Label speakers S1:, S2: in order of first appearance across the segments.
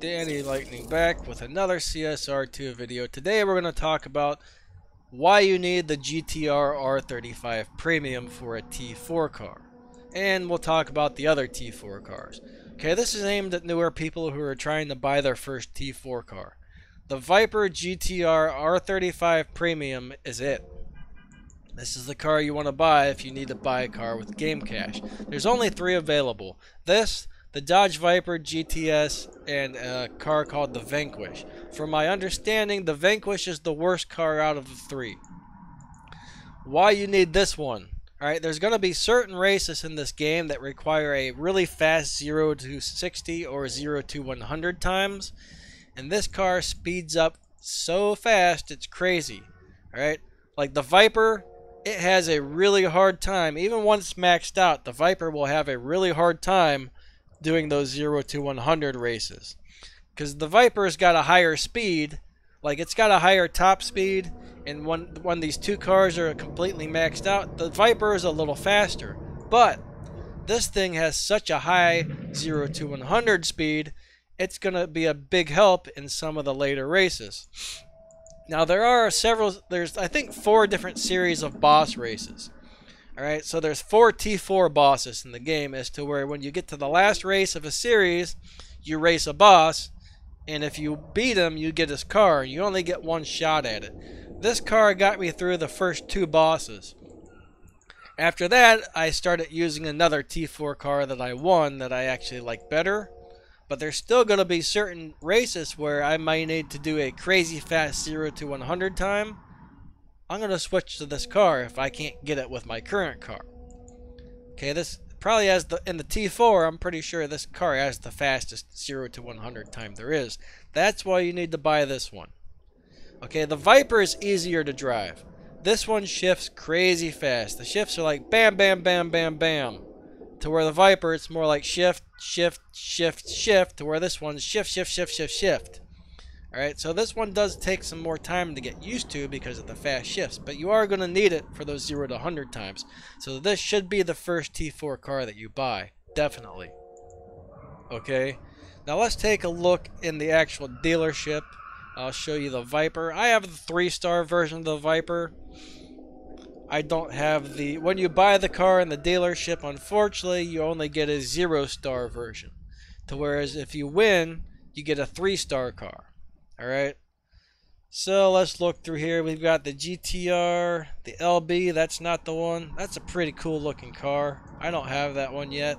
S1: Danny Lightning back with another CSR2 video. Today we're going to talk about why you need the GTR R35 Premium for a T4 car. And we'll talk about the other T4 cars. Okay, this is aimed at newer people who are trying to buy their first T4 car. The Viper GTR R35 Premium is it. This is the car you want to buy if you need to buy a car with game cash. There's only 3 available. This, the Dodge Viper GTS, and a car called the Vanquish. From my understanding, the Vanquish is the worst car out of the 3. Why you need this one? Alright, there's going to be certain races in this game that require a really fast 0 to 60 or 0 to 100 times. And this car speeds up so fast, it's crazy. Alright, like the Viper, it has a really hard time. Even once maxed out, the Viper will have a really hard time doing those 0 to 100 races. Because the Viper's got a higher speed, like it's got a higher top speed, and when these 2 cars are completely maxed out, the Viper is a little faster. But this thing has such a high 0 to 100 speed, it's going to be a big help in some of the later races. Now there's I think 4 different series of boss races. Alright, so there's 4 T4 bosses in the game, as to where when you get to the last race of a series, you race a boss, and if you beat him, you get his car. You only get 1 shot at it. This car got me through the first 2 bosses. After that, I started using another T4 car that I won that I actually like better. But there's still going to be certain races where I might need to do a crazy fast 0 to 100 time. I'm going to switch to this car if I can't get it with my current car. Okay, this probably has in the T4, I'm pretty sure this car has the fastest 0 to 100 time there is. That's why you need to buy this one. Okay, the Viper is easier to drive. This one shifts crazy fast. The shifts are like bam, bam, bam, bam, bam. To where the Viper, it's more like shift, shift, shift, shift, to where this one's shift, shift, shift, shift, shift. Alright, so this one does take some more time to get used to because of the fast shifts, but you are going to need it for those 0 to 100 times. So this should be the first T4 car that you buy, definitely. Okay, now let's take a look in the actual dealership. I'll show you the Viper. I have the 3-star version of the Viper. I don't have the... When you buy the car in the dealership, unfortunately, you only get a 0-star version. Whereas if you win, you get a 3-star car. Alright? So let's look through here. We've got the GTR, the LB. That's not the one. That's a pretty cool looking car. I don't have that one yet,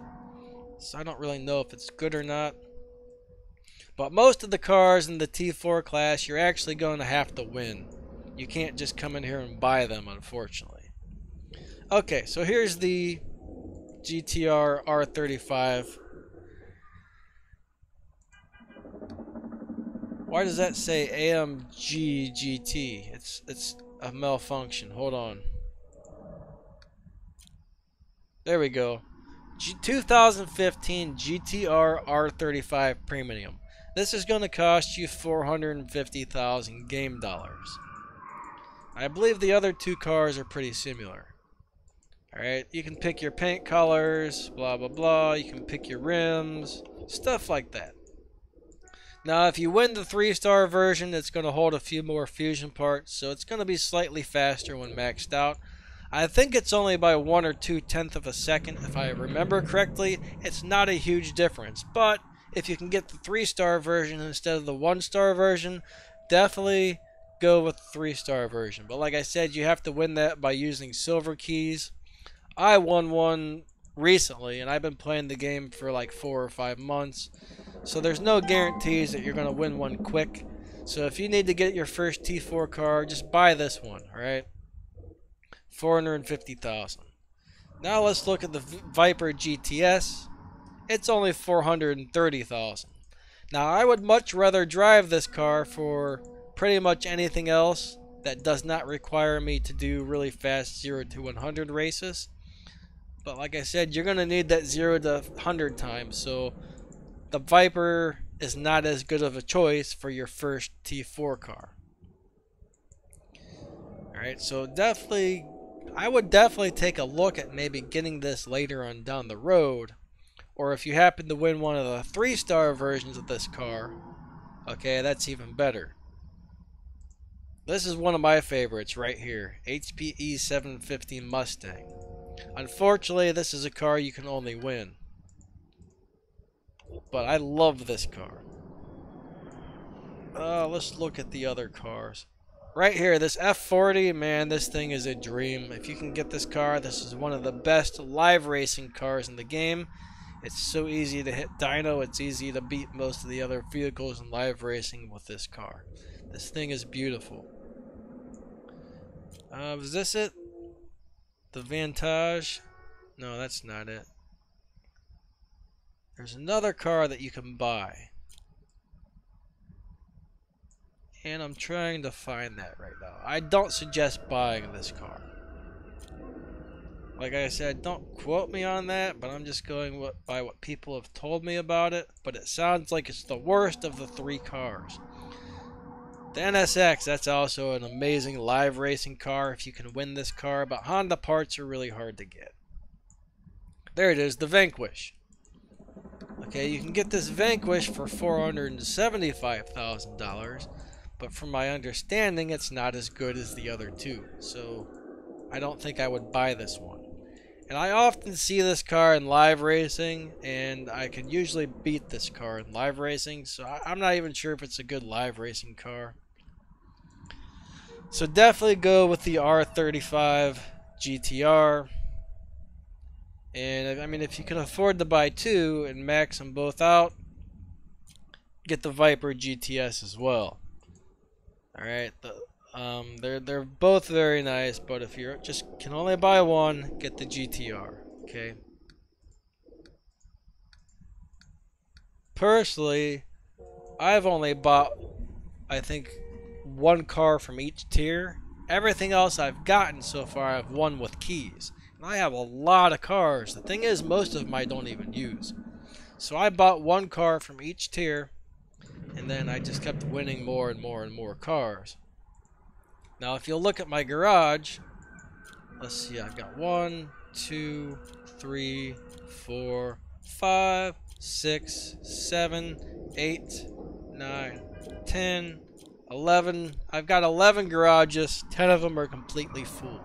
S1: so I don't really know if it's good or not. But most of the cars in the T4 class, you're actually going to have to win. You can't just come in here and buy them, unfortunately. Okay, so here's the GTR R35. Why does that say AMG GT? It's a malfunction. Hold on. There we go. 2015 GTR R35 Premium. This is going to cost you 450,000 game dollars. I believe the other 2 cars are pretty similar. Alright, you can pick your paint colors, blah blah blah, you can pick your rims, stuff like that. Now if you win the 3-star version, it's going to hold a few more fusion parts, so it's going to be slightly faster when maxed out. I think it's only by 1 or 2/10 of a second, if I remember correctly. It's not a huge difference, but if you can get the 3-star version instead of the 1-star version, definitely go with the 3-star version. But like I said, you have to win that by using silver keys. I won one recently, and I've been playing the game for like 4 or 5 months, so there's no guarantees that you're going to win one quick. So if you need to get your first T4 car, just buy this one. Alright, 450,000. Now let's look at the Viper GTS. It's only 430,000. Now I would much rather drive this car for pretty much anything else that does not require me to do really fast 0 to 100 races. But like I said, you're going to need that 0 to 100 time, so the Viper is not as good of a choice for your first T4 car. Alright, so I would definitely take a look at maybe getting this later on down the road. Or if you happen to win one of the 3-star versions of this car, Okay, that's even better. This is one of my favorites right here, HPE 750 Mustang. Unfortunately, this is a car you can only win. But I love this car. Let's look at the other cars. Right here, this F40, man, this thing is a dream. If you can get this car, this is one of the best live racing cars in the game. It's so easy to hit dyno, it's easy to beat most of the other vehicles in live racing with this car. This thing is beautiful. Is this it? The Vantage? No, that's not it. There's another car that you can buy. And I'm trying to find that right now. I don't suggest buying this car. Like I said, don't quote me on that, but I'm just going by what people have told me about it. But it sounds like it's the worst of the three cars. The NSX, that's also an amazing live racing car if you can win this car, but Honda parts are really hard to get. There it is, the Vanquish. Okay, you can get this Vanquish for $475,000, but from my understanding, it's not as good as the other two, so I don't think I would buy this one. And I often see this car in live racing, and I can usually beat this car in live racing, so I'm not even sure if it's a good live racing car. So definitely go with the R35 GTR. And I mean, if you can afford to buy two and max them both out, get the Viper GTS as well. Alright, they're both very nice, but if you just can only buy one, get the GTR. Okay. Personally, I've only bought, I think, one car from each tier. Everything else I've gotten so far, I've won with keys. And I have a lot of cars. The thing is, most of them I don't even use. So I bought one car from each tier, and then I just kept winning more and more and more cars. Now, if you'll look at my garage, let's see, I've got 1, 2, 3, 4, 5, 6, 7, 8, 9, 10, 11. I've got 11 garages. 10 of them are completely full.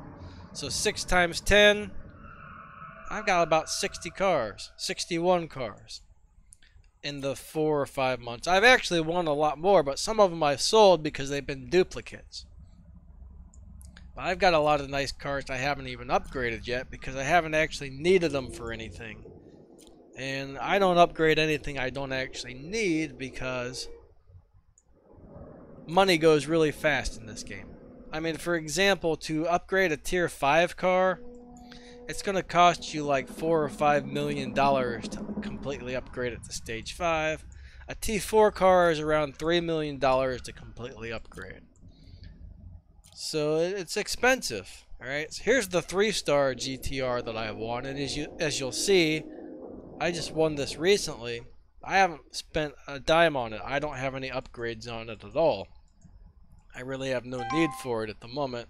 S1: So 6 times 10, I've got about 60 cars, 61 cars in the 4 or 5 months. I've actually won a lot more, but some of them I've sold because they've been duplicates. But I've got a lot of nice cars I haven't even upgraded yet because I haven't actually needed them for anything. And I don't upgrade anything I don't actually need because money goes really fast in this game. I mean, for example, to upgrade a tier 5 car, it's going to cost you like $4 or $5 million to completely upgrade it to stage 5. A T4 car is around $3 million to completely upgrade. So it's expensive. Alright, so here's the 3-star GTR that I won, and as you'll see, I just won this recently. I haven't spent a dime on it. I don't have any upgrades on it at all. I really have no need for it at the moment.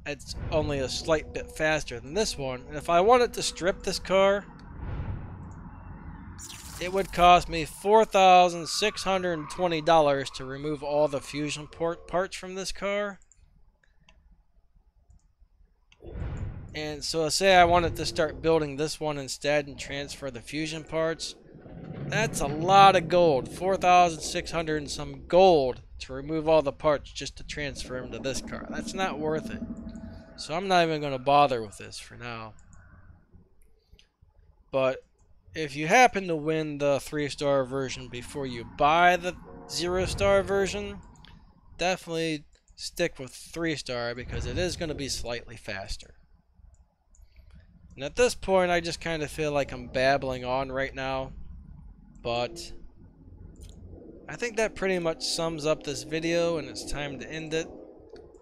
S1: It's only a slight bit faster than this one. And if I wanted to strip this car, it would cost me $4,620 to remove all the fusion parts from this car. And so say I wanted to start building this one instead and transfer the fusion parts. That's a lot of gold. 4,600 and some gold to remove all the parts just to transfer them to this car. That's not worth it. So I'm not even going to bother with this for now. But if you happen to win the 3-star version before you buy the 0-star version, definitely stick with 3-star because it is going to be slightly faster. And at this point, I just kind of feel like I'm babbling on right now. But I think that pretty much sums up this video, and it's time to end it.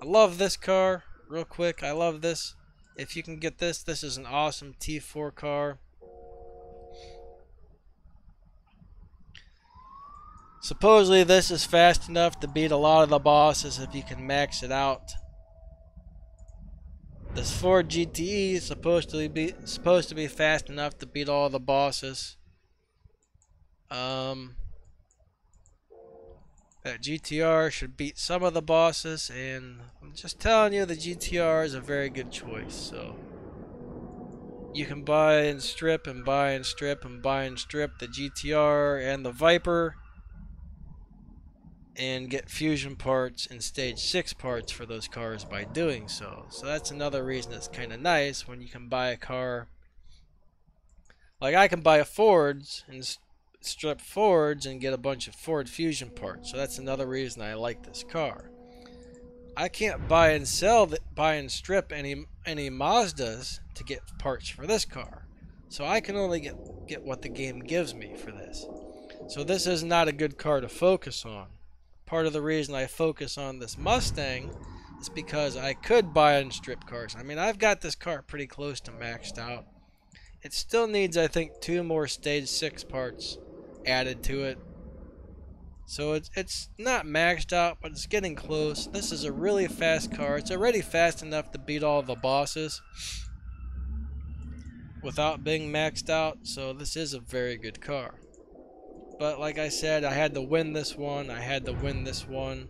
S1: I love this car. Real quick, I love this. If you can get this, this is an awesome T4 car. Supposedly this is fast enough to beat a lot of the bosses if you can max it out. This Ford GTE is supposed to be fast enough to beat all the bosses. that GTR should beat some of the bosses, and I'm just telling you, the GTR is a very good choice. So you can buy and strip and buy and strip and buy and strip the GTR and the Viper and get fusion parts and stage 6 parts for those cars by doing so. So that's another reason it's kind of nice when you can buy a car. Like I can buy a Ford's and strip Fords and get a bunch of Ford fusion parts. So that's another reason I like this car. I can't buy and sell, buy and strip any Mazdas to get parts for this car. So I can only get what the game gives me for this. So this is not a good car to focus on. Part of the reason I focus on this Mustang is because I could buy and strip cars. I mean, I've got this car pretty close to maxed out. It still needs, I think, 2 more stage 6 parts added to it. So it's not maxed out, but it's getting close. This is a really fast car. It's already fast enough to beat all the bosses without being maxed out. So this is a very good car. But like I said, I had to win this one. I had to win this one.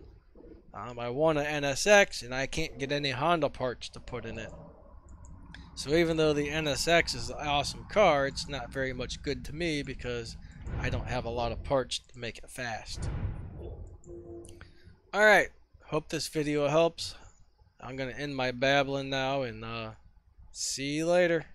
S1: I won an NSX, and I can't get any Honda parts to put in it. So even though the NSX is an awesome car, it's not very much good to me because I don't have a lot of parts to make it fast. Alright, hope this video helps. I'm going to end my babbling now and see you later.